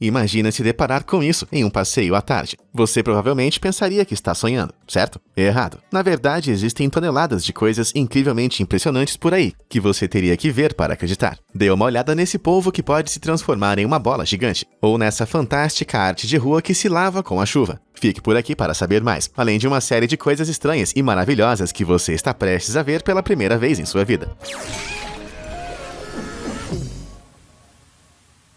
Imagina se deparar com isso em um passeio à tarde. Você provavelmente pensaria que está sonhando, certo? Errado. Na verdade, existem toneladas de coisas incrivelmente impressionantes por aí, que você teria que ver para acreditar. Dê uma olhada nesse polvo que pode se transformar em uma bola gigante, ou nessa fantástica arte de rua que se lava com a chuva. Fique por aqui para saber mais, além de uma série de coisas estranhas e maravilhosas que você está prestes a ver pela primeira vez em sua vida.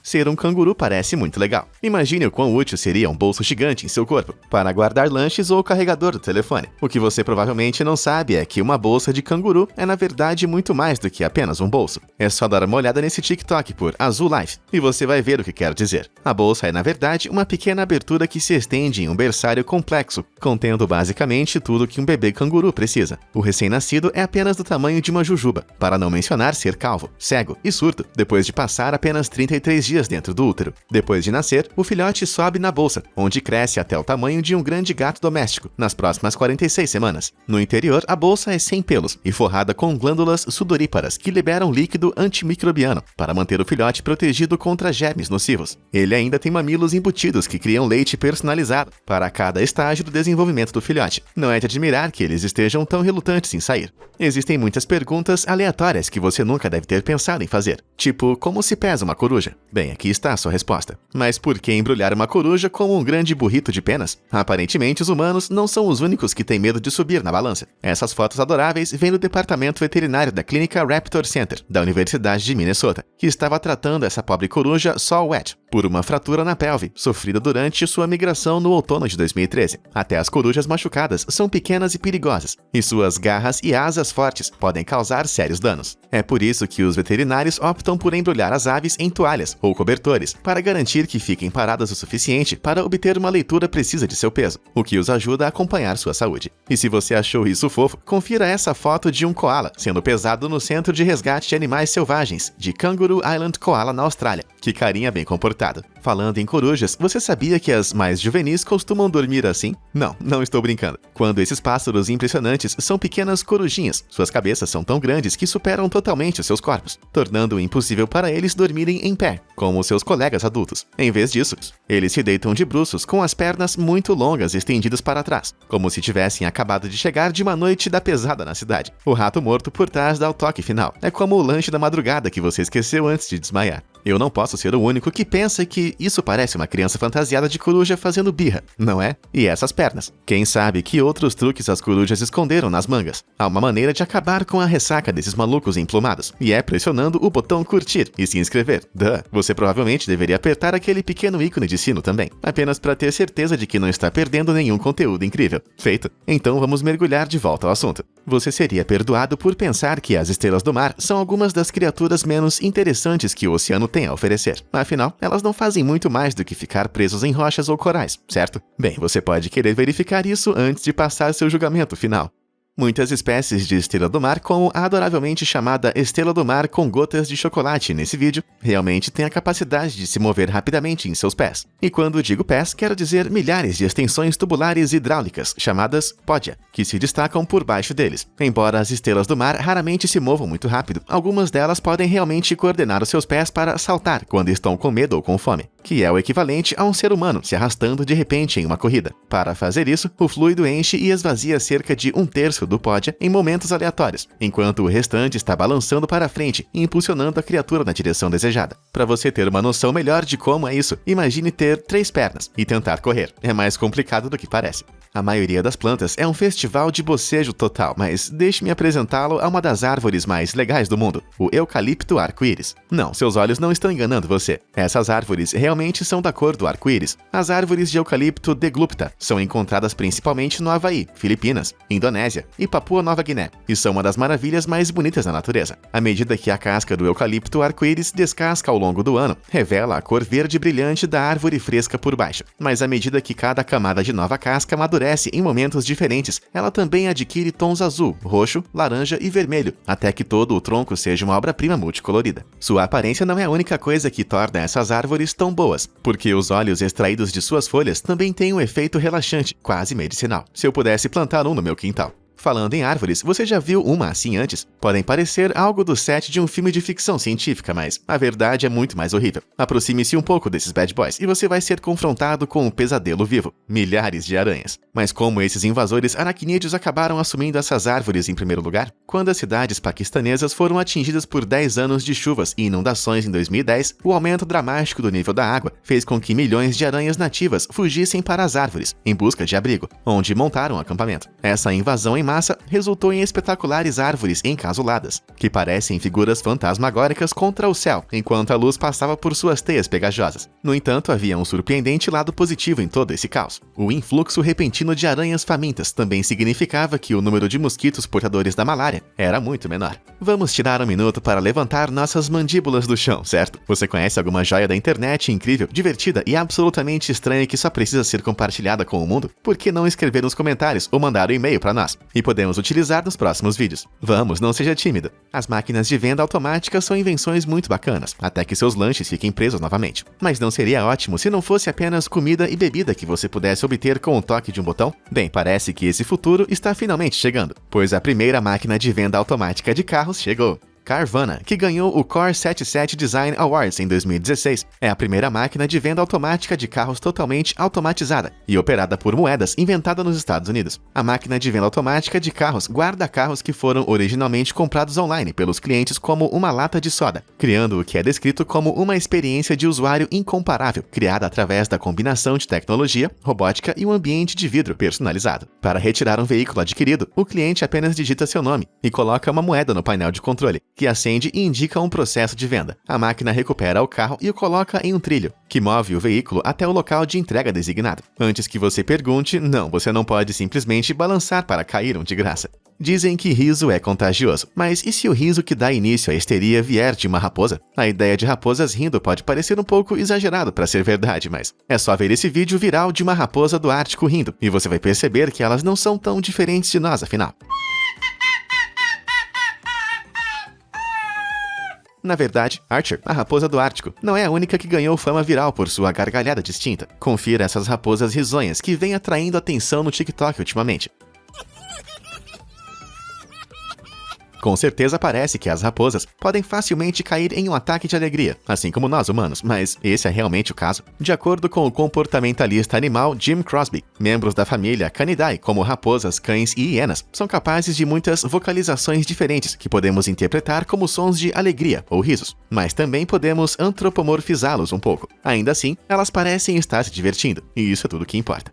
Ser um canguru parece muito legal. Imagine o quão útil seria um bolso gigante em seu corpo, para guardar lanches ou o carregador do telefone. O que você provavelmente não sabe é que uma bolsa de canguru é na verdade muito mais do que apenas um bolso. É só dar uma olhada nesse TikTok por Azul Life, e você vai ver o que quero dizer. A bolsa é na verdade uma pequena abertura que se estende em um berçário complexo, contendo basicamente tudo que um bebê canguru precisa. O recém-nascido é apenas do tamanho de uma jujuba, para não mencionar ser calvo, cego e surdo, depois de passar apenas 33 dias dentro do útero. Depois de nascer, o filhote sobe na bolsa, onde cresce até o tamanho de um grande gato doméstico, nas próximas 46 semanas. No interior, a bolsa é sem pelos e forrada com glândulas sudoríparas que liberam líquido antimicrobiano para manter o filhote protegido contra germes nocivos. Ele ainda tem mamilos embutidos que criam leite personalizado para cada estágio do desenvolvimento do filhote. Não é de admirar que eles estejam tão relutantes em sair. Existem muitas perguntas aleatórias que você nunca deve ter pensado em fazer, tipo, como se pesa uma coruja? Bem, aqui está a sua resposta. Mas por que embrulhar uma coruja como um grande burrito de penas? Aparentemente, os humanos não são os únicos que têm medo de subir na balança. Essas fotos adoráveis vêm do departamento veterinário da clínica Raptor Center, da Universidade de Minnesota, que estava tratando essa pobre coruja Sol Wet por uma fratura na pelve, sofrida durante sua migração no outono de 2013. Até as corujas machucadas são pequenas e perigosas, e suas garras e asas fortes podem causar sérios danos. É por isso que os veterinários optam por embrulhar as aves em toalhas ou cobertores, para garantir que fiquem paradas o suficiente para obter uma leitura precisa de seu peso, o que os ajuda a acompanhar sua saúde. E se você achou isso fofo, confira essa foto de um koala sendo pesado no Centro de Resgate de Animais Selvagens de Kangaroo Island Koala, na Austrália. Que carinha bem comportado. Falando em corujas, você sabia que as mais juvenis costumam dormir assim? Não estou brincando. Quando esses pássaros impressionantes são pequenas corujinhas, suas cabeças são tão grandes que superam totalmente os seus corpos, tornando impossível para eles dormirem em pé, como seus colegas adultos. Em vez disso, eles se deitam de bruços com as pernas muito longas estendidas para trás, como se tivessem acabado de chegar de uma noite da pesada na cidade. O rato morto por trás dá o toque final. É como o lanche da madrugada que você esqueceu antes de desmaiar. Eu não posso ser o único que pensa que isso parece uma criança fantasiada de coruja fazendo birra, não é? E essas pernas? Quem sabe que outros truques as corujas esconderam nas mangas? Há uma maneira de acabar com a ressaca desses malucos emplumados, e é pressionando o botão curtir e se inscrever. Você provavelmente deveria apertar aquele pequeno ícone de sino também, apenas para ter certeza de que não está perdendo nenhum conteúdo incrível. Feito? Então vamos mergulhar de volta ao assunto. Você seria perdoado por pensar que as estrelas do mar são algumas das criaturas menos interessantes que o oceano tem a oferecer. Afinal, elas não fazem muito mais do que ficar presos em rochas ou corais, certo? Bem, você pode querer verificar isso antes de passar seu julgamento final. Muitas espécies de estrela do mar, como a adoravelmente chamada estrela do mar com gotas de chocolate nesse vídeo, realmente têm a capacidade de se mover rapidamente em seus pés. E quando digo pés, quero dizer milhares de extensões tubulares hidráulicas, chamadas pódia, que se destacam por baixo deles. Embora as estrelas do mar raramente se movam muito rápido, algumas delas podem realmente coordenar os seus pés para saltar quando estão com medo ou com fome, que é o equivalente a um ser humano se arrastando de repente em uma corrida. Para fazer isso, o fluido enche e esvazia cerca de 1/3 do pódia em momentos aleatórios, enquanto o restante está balançando para frente e impulsionando a criatura na direção desejada. Para você ter uma noção melhor de como é isso, imagine ter 3 pernas e tentar correr. É mais complicado do que parece. A maioria das plantas é um festival de bocejo total, mas deixe-me apresentá-lo a uma das árvores mais legais do mundo, o eucalipto arco-íris. Não, seus olhos não estão enganando você. Essas árvores realmente são da cor do arco-íris. As árvores de eucalipto deglupta são encontradas principalmente no Havaí, Filipinas, Indonésia e Papua Nova Guiné, e são uma das maravilhas mais bonitas da natureza. À medida que a casca do eucalipto arco-íris descasca ao longo do ano, revela a cor verde brilhante da árvore fresca por baixo. Mas à medida que cada camada de nova casca amadurece em momentos diferentes, ela também adquire tons azul, roxo, laranja e vermelho, até que todo o tronco seja uma obra-prima multicolorida. Sua aparência não é a única coisa que torna essas árvores tão boas, porque os óleos extraídos de suas folhas também têm um efeito relaxante, quase medicinal. Se eu pudesse plantar um no meu quintal. Falando em árvores, você já viu uma assim antes? Podem parecer algo do set de um filme de ficção científica, mas a verdade é muito mais horrível. Aproxime-se um pouco desses bad boys e você vai ser confrontado com um pesadelo vivo: milhares de aranhas. Mas como esses invasores aracnídeos acabaram assumindo essas árvores em primeiro lugar? Quando as cidades paquistanesas foram atingidas por 10 anos de chuvas e inundações em 2010, o aumento dramático do nível da água fez com que milhões de aranhas nativas fugissem para as árvores, em busca de abrigo, onde montaram um acampamento. Essa invasão em massa resultou em espetaculares árvores encasuladas, que parecem figuras fantasmagóricas contra o céu, enquanto a luz passava por suas teias pegajosas. No entanto, havia um surpreendente lado positivo em todo esse caos. O influxo repentino de aranhas famintas também significava que o número de mosquitos portadores da malária era muito menor. Vamos tirar um minuto para levantar nossas mandíbulas do chão, certo? Você conhece alguma joia da internet incrível, divertida e absolutamente estranha que só precisa ser compartilhada com o mundo? Por que não escrever nos comentários ou mandar um e-mail para nós? E podemos utilizar nos próximos vídeos. Vamos, não seja tímido. As máquinas de venda automática são invenções muito bacanas, até que seus lanches fiquem presos novamente. Mas não seria ótimo se não fosse apenas comida e bebida que você pudesse obter com o toque de um botão? Bem, parece que esse futuro está finalmente chegando, pois a primeira máquina de venda automática de carros chegou. Carvana, que ganhou o Core 77 Design Awards em 2016, é a primeira máquina de venda automática de carros totalmente automatizada e operada por moedas inventada nos Estados Unidos. A máquina de venda automática de carros guarda carros que foram originalmente comprados online pelos clientes como uma lata de soda, criando o que é descrito como uma experiência de usuário incomparável, criada através da combinação de tecnologia, robótica e um ambiente de vidro personalizado. Para retirar um veículo adquirido, o cliente apenas digita seu nome e coloca uma moeda no painel de controle, que acende e indica um processo de venda. A máquina recupera o carro e o coloca em um trilho, que move o veículo até o local de entrega designado. Antes que você pergunte, não, você não pode simplesmente balançar para cair de graça. Dizem que riso é contagioso, mas e se o riso que dá início à histeria vier de uma raposa? A ideia de raposas rindo pode parecer um pouco exagerado para ser verdade, mas é só ver esse vídeo viral de uma raposa do Ártico rindo, e você vai perceber que elas não são tão diferentes de nós, afinal. Na verdade, Archer, a raposa do Ártico, não é a única que ganhou fama viral por sua gargalhada distinta. Confira essas raposas risonhas que vêm atraindo atenção no TikTok ultimamente. Com certeza parece que as raposas podem facilmente cair em um ataque de alegria, assim como nós humanos, mas esse é realmente o caso? De acordo com o comportamentalista animal Jim Crosby, membros da família Canidae, como raposas, cães e hienas, são capazes de muitas vocalizações diferentes que podemos interpretar como sons de alegria ou risos, mas também podemos antropomorfizá-los um pouco. Ainda assim, elas parecem estar se divertindo, e isso é tudo que importa.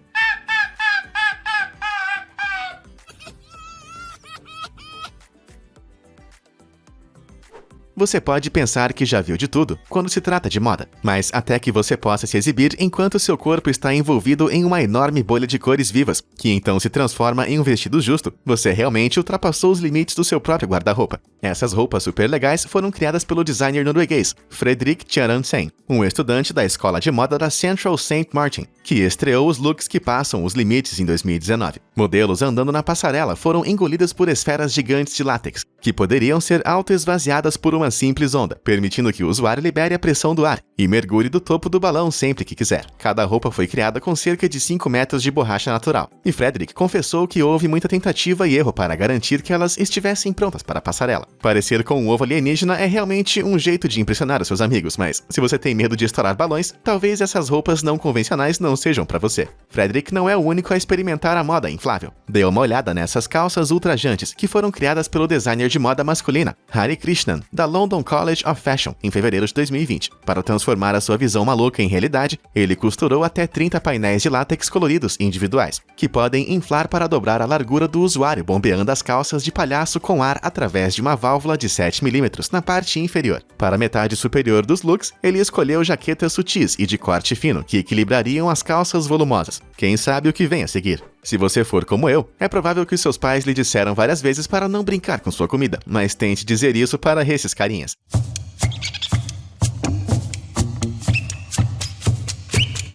Você pode pensar que já viu de tudo quando se trata de moda, mas até que você possa se exibir enquanto seu corpo está envolvido em uma enorme bolha de cores vivas, que então se transforma em um vestido justo, você realmente ultrapassou os limites do seu próprio guarda-roupa. Essas roupas super legais foram criadas pelo designer norueguês Fredrik Kjærandsen, um estudante da escola de moda da Central St. Martin, que estreou os looks que passam os limites em 2019. Modelos andando na passarela foram engolidas por esferas gigantes de látex, que poderiam ser auto-esvaziadas por uma simples onda, permitindo que o usuário libere a pressão do ar e mergulhe do topo do balão sempre que quiser. Cada roupa foi criada com cerca de 5 metros de borracha natural, e Fredrik confessou que houve muita tentativa e erro para garantir que elas estivessem prontas para a passarela. Parecer com um ovo alienígena é realmente um jeito de impressionar os seus amigos, mas se você tem medo de estourar balões, talvez essas roupas não convencionais não sejam para você. Fredrik não é o único a experimentar a moda inflável. Dê uma olhada nessas calças ultrajantes que foram criadas pelo designer de moda masculina Hari Krishnan, da London College of Fashion, em fevereiro de 2020. Para transformar a sua visão maluca em realidade, ele costurou até 30 painéis de látex coloridos individuais, que podem inflar para dobrar a largura do usuário, bombeando as calças de palhaço com ar através de uma válvula de 7 mm na parte inferior. Para a metade superior dos looks, ele escolheu jaquetas sutis e de corte fino, que equilibrariam as calças volumosas. Quem sabe o que vem a seguir? Se você for como eu, é provável que seus pais lhe disseram várias vezes para não brincar com sua comida, mas tente dizer isso para esses carinhas.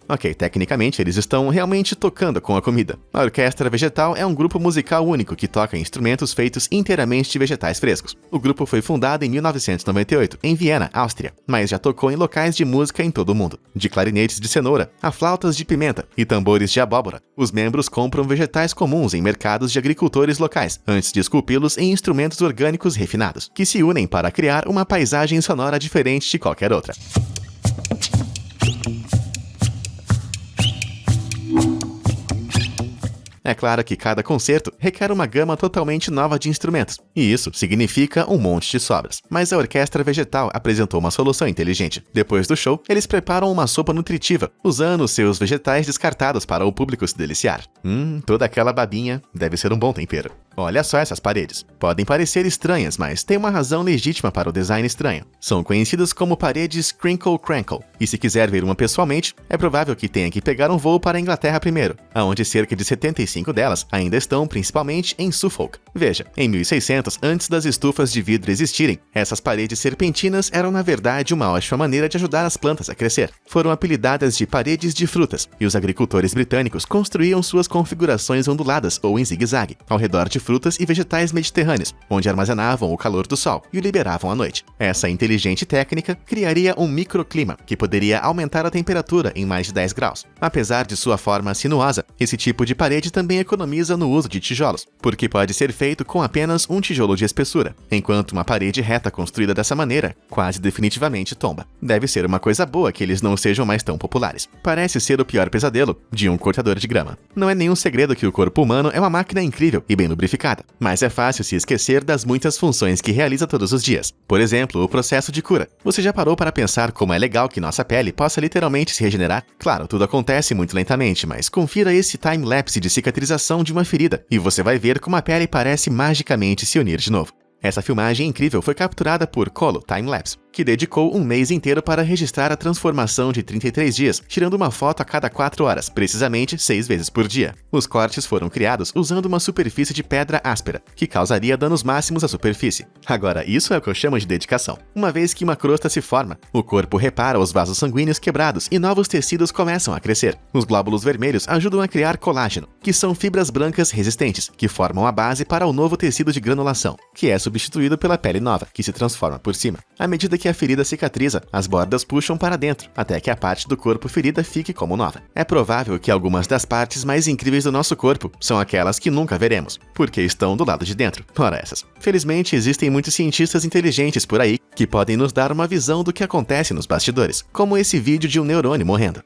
Ok, tecnicamente eles estão realmente tocando com a comida. A Orquestra Vegetal é um grupo musical único que toca instrumentos feitos inteiramente de vegetais frescos. O grupo foi fundado em 1998, em Viena, Áustria, mas já tocou em locais de música em todo o mundo. De clarinetes de cenoura a flautas de pimenta e tambores de abóbora, os membros compram vegetais comuns em mercados de agricultores locais, antes de esculpi-los em instrumentos orgânicos refinados, que se unem para criar uma paisagem sonora diferente de qualquer outra. É claro que cada concerto requer uma gama totalmente nova de instrumentos, e isso significa um monte de sobras. Mas a Orquestra Vegetal apresentou uma solução inteligente. Depois do show, eles preparam uma sopa nutritiva, usando seus vegetais descartados para o público se deliciar. Toda aquela babinha deve ser um bom tempero. Olha só essas paredes. Podem parecer estranhas, mas tem uma razão legítima para o design estranho. São conhecidas como paredes Crinkle Crankle, e se quiser ver uma pessoalmente, é provável que tenha que pegar um voo para a Inglaterra primeiro, onde cerca de 75 delas ainda estão principalmente em Suffolk. Veja, em 1600, antes das estufas de vidro existirem, essas paredes serpentinas eram na verdade uma ótima maneira de ajudar as plantas a crescer. Foram apelidadas de paredes de frutas, e os agricultores britânicos construíam suas configurações onduladas ou em zigue-zague, ao redor de frutas e vegetais mediterrâneos, onde armazenavam o calor do sol e o liberavam à noite. Essa inteligente técnica criaria um microclima, que poderia aumentar a temperatura em mais de 10 graus. Apesar de sua forma sinuosa, esse tipo de parede também economiza no uso de tijolos, porque pode ser feito com apenas um tijolo de espessura, enquanto uma parede reta construída dessa maneira quase definitivamente tomba. Deve ser uma coisa boa que eles não sejam mais tão populares. Parece ser o pior pesadelo de um cortador de grama. Não é nenhum segredo que o corpo humano é uma máquina incrível e bem lubrificada, mas é fácil se esquecer das muitas funções que realiza todos os dias. Por exemplo, o processo de cura. Você já parou para pensar como é legal que nossa pele possa literalmente se regenerar? Claro, tudo acontece muito lentamente, mas confira esse time-lapse de cicatrização de uma ferida e você vai ver como a pele parece magicamente se unir de novo. Essa filmagem incrível foi capturada por Colo Time-Lapse, que dedicou um mês inteiro para registrar a transformação de 33 dias, tirando uma foto a cada 4 horas, precisamente 6 vezes por dia. Os cortes foram criados usando uma superfície de pedra áspera, que causaria danos máximos à superfície. Agora, isso é o que eu chamo de dedicação. Uma vez que uma crosta se forma, o corpo repara os vasos sanguíneos quebrados e novos tecidos começam a crescer. Os glóbulos vermelhos ajudam a criar colágeno, que são fibras brancas resistentes, que formam a base para o novo tecido de granulação, que é substituído pela pele nova, que se transforma por cima. À medida que a ferida cicatriza, as bordas puxam para dentro, até que a parte do corpo ferida fique como nova. É provável que algumas das partes mais incríveis do nosso corpo são aquelas que nunca veremos, porque estão do lado de dentro. Ora essas. Felizmente, existem muitos cientistas inteligentes por aí que podem nos dar uma visão do que acontece nos bastidores, como esse vídeo de um neurônio morrendo.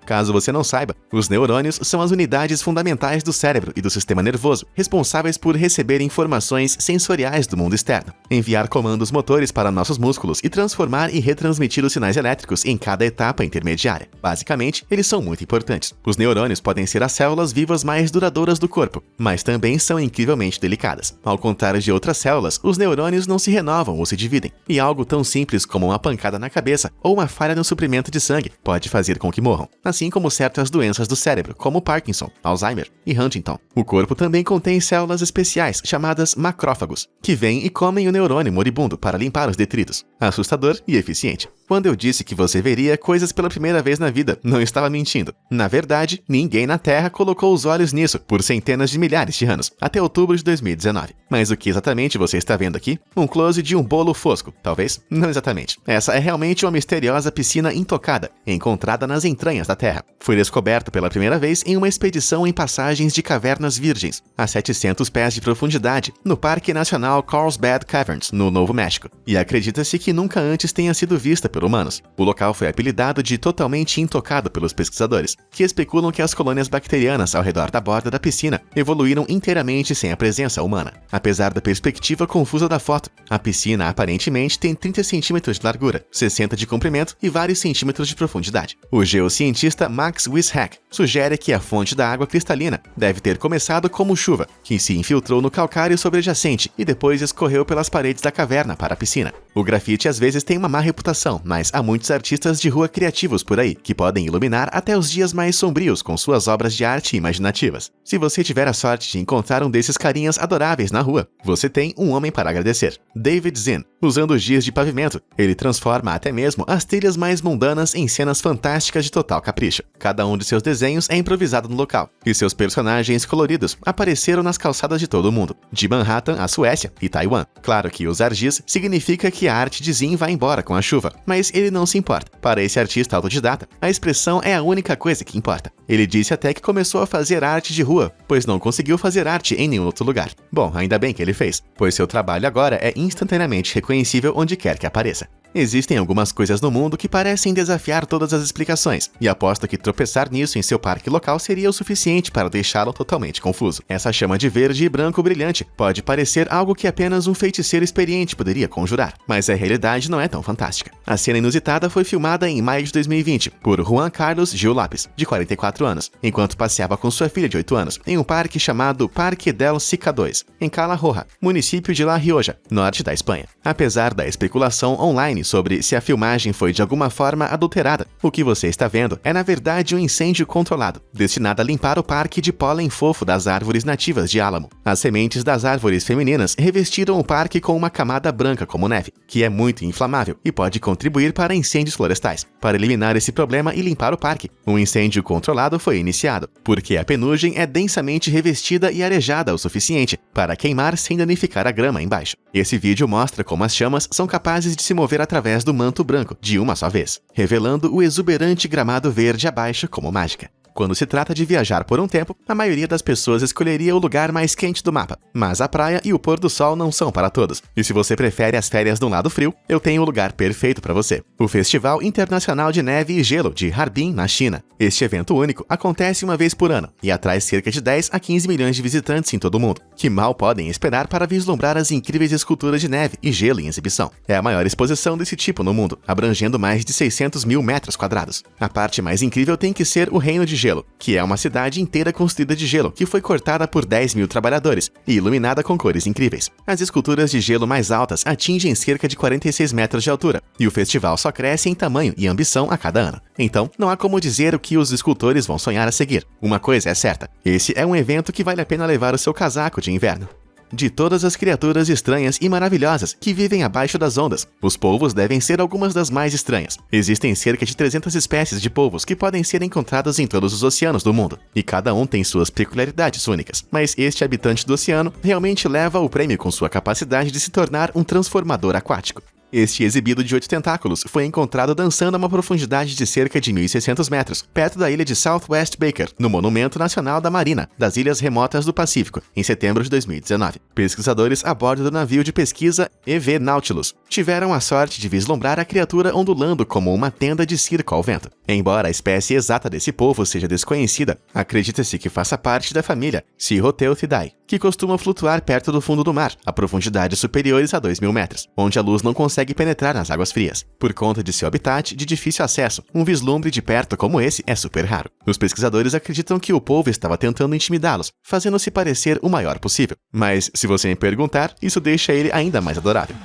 Caso você não saiba, os neurônios são as unidades fundamentais do cérebro e do sistema nervoso, responsáveis por receber informações sensoriais do mundo externo, enviar comandos motores para nossos músculos e transformar e retransmitir os sinais elétricos em cada etapa intermediária. Basicamente, eles são muito importantes. Os neurônios podem ser as células vivas mais duradouras do corpo, mas também são incrivelmente delicadas. Ao contrário de outras células, os neurônios não se renovam ou se dividem, e algo tão simples como uma pancada na cabeça ou uma falha no suprimento de sangue pode fazer com que morram. Assim como certas doenças do cérebro, como Parkinson, Alzheimer e Huntington. O corpo também contém células especiais, chamadas macrófagos, que vêm e comem o neurônio moribundo para limpar os detritos. Assustador e eficiente. Quando eu disse que você veria coisas pela primeira vez na vida, não estava mentindo. Na verdade, ninguém na Terra colocou os olhos nisso por centenas de milhares de anos, até outubro de 2019. Mas o que exatamente você está vendo aqui? Um close de um bolo fosco, talvez? Não exatamente. Essa é realmente uma misteriosa piscina intocada, encontrada nas entranhas da Terra. Foi descoberta pela primeira vez em uma expedição em passagens de cavernas virgens, a 700 pés de profundidade, no Parque Nacional Carlsbad Caverns, no Novo México. E acredita-se que nunca antes tenha sido vista por humanos. O local foi apelidado de totalmente intocado pelos pesquisadores, que especulam que as colônias bacterianas ao redor da borda da piscina evoluíram inteiramente sem a presença humana. Apesar da perspectiva confusa da foto, a piscina aparentemente tem 30 centímetros de largura, 60 de comprimento e vários centímetros de profundidade. O geocientista Max Wishak sugere que a fonte da água cristalina deve ter começado como chuva, que se infiltrou no calcário sobrejacente e depois escorreu pelas paredes da caverna para a piscina. O grafite às vezes tem uma má reputação, mas há muitos artistas de rua criativos por aí, que podem iluminar até os dias mais sombrios com suas obras de arte imaginativas. Se você tiver a sorte de encontrar um desses carinhas adoráveis na rua, você tem um homem para agradecer. David Zinn. Usando os giz de pavimento, ele transforma até mesmo as trilhas mais mundanas em cenas fantásticas de total capricho. Cada um de seus desenhos é improvisado no local, e seus personagens coloridos apareceram nas calçadas de todo o mundo, de Manhattan à Suécia e Taiwan. Claro que usar giz significa que a arte de Zinn vai embora com a chuva, mas ele não se importa. Para esse artista autodidata, a expressão é a única coisa que importa. Ele disse até que começou a fazer arte de rua, pois não conseguiu fazer arte em nenhum outro lugar. Bom, ainda bem que ele fez, pois seu trabalho agora é instantaneamente reconhecível onde quer que apareça. Existem algumas coisas no mundo que parecem desafiar todas as explicações, e aposto que tropeçar nisso em seu parque local seria o suficiente para deixá-lo totalmente confuso. Essa chama de verde e branco brilhante pode parecer algo que apenas um feiticeiro experiente poderia conjurar, mas a realidade não é tão fantástica. A cena inusitada foi filmada em maio de 2020 por Juan Carlos Gil Lopes, de 44 anos, enquanto passeava com sua filha de 8 anos em um parque chamado Parque del Sica 2, em Cala Roja, município de La Rioja, norte da Espanha. Apesar da especulação online sobre se a filmagem foi de alguma forma adulterada, o que você está vendo é na verdade um incêndio controlado, destinado a limpar o parque de pólen fofo das árvores nativas de álamo. As sementes das árvores femininas revestiram o parque com uma camada branca como neve, que é muito inflamável e pode contribuir para incêndios florestais. Para eliminar esse problema e limpar o parque, um incêndio controlado foi iniciado, porque a penugem é densamente revestida e arejada o suficiente para queimar sem danificar a grama embaixo. Esse vídeo mostra como as chamas são capazes de se mover através do manto branco de uma só vez, revelando o exuberante gramado verde abaixo como mágica. Quando se trata de viajar por um tempo, a maioria das pessoas escolheria o lugar mais quente do mapa. Mas a praia e o pôr do sol não são para todos. E se você prefere as férias no lado frio, eu tenho o lugar perfeito para você. O Festival Internacional de Neve e Gelo de Harbin, na China. Este evento único acontece uma vez por ano e atrai cerca de 10 a 15 milhões de visitantes em todo o mundo, que mal podem esperar para vislumbrar as incríveis esculturas de neve e gelo em exibição. É a maior exposição desse tipo no mundo, abrangendo mais de 600 mil metros quadrados. A parte mais incrível tem que ser o Reino de Gelo, que é uma cidade inteira construída de gelo que foi cortada por 10 mil trabalhadores e iluminada com cores incríveis. As esculturas de gelo mais altas atingem cerca de 46 metros de altura, e o festival só cresce em tamanho e ambição a cada ano. Então, não há como dizer o que os escultores vão sonhar a seguir. Uma coisa é certa, esse é um evento que vale a pena levar o seu casaco de inverno. De todas as criaturas estranhas e maravilhosas que vivem abaixo das ondas, os polvos devem ser algumas das mais estranhas. Existem cerca de 300 espécies de polvos que podem ser encontrados em todos os oceanos do mundo, e cada um tem suas peculiaridades únicas. Mas este habitante do oceano realmente leva o prêmio com sua capacidade de se tornar um transformador aquático. Este exibido de 8 tentáculos foi encontrado dançando a uma profundidade de cerca de 1.600 metros, perto da ilha de Southwest Baker, no Monumento Nacional da Marina, das Ilhas Remotas do Pacífico, em setembro de 2019. Pesquisadores a bordo do navio de pesquisa EV Nautilus tiveram a sorte de vislumbrar a criatura ondulando como uma tenda de circo ao vento. Embora a espécie exata desse polvo seja desconhecida, acredita-se que faça parte da família Cirrhoteuthidae, que costuma flutuar perto do fundo do mar, a profundidades superiores a 2.000 metros, onde a luz não consegue penetrar nas águas frias. Por conta de seu habitat de difícil acesso, um vislumbre de perto como esse é super raro. Os pesquisadores acreditam que o polvo estava tentando intimidá-los, fazendo-se parecer o maior possível. Mas, se você me perguntar, isso deixa ele ainda mais adorável.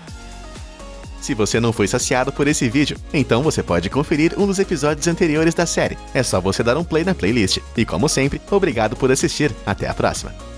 Se você não foi saciado por esse vídeo, então você pode conferir um dos episódios anteriores da série. É só você dar um play na playlist. E como sempre, obrigado por assistir. Até a próxima!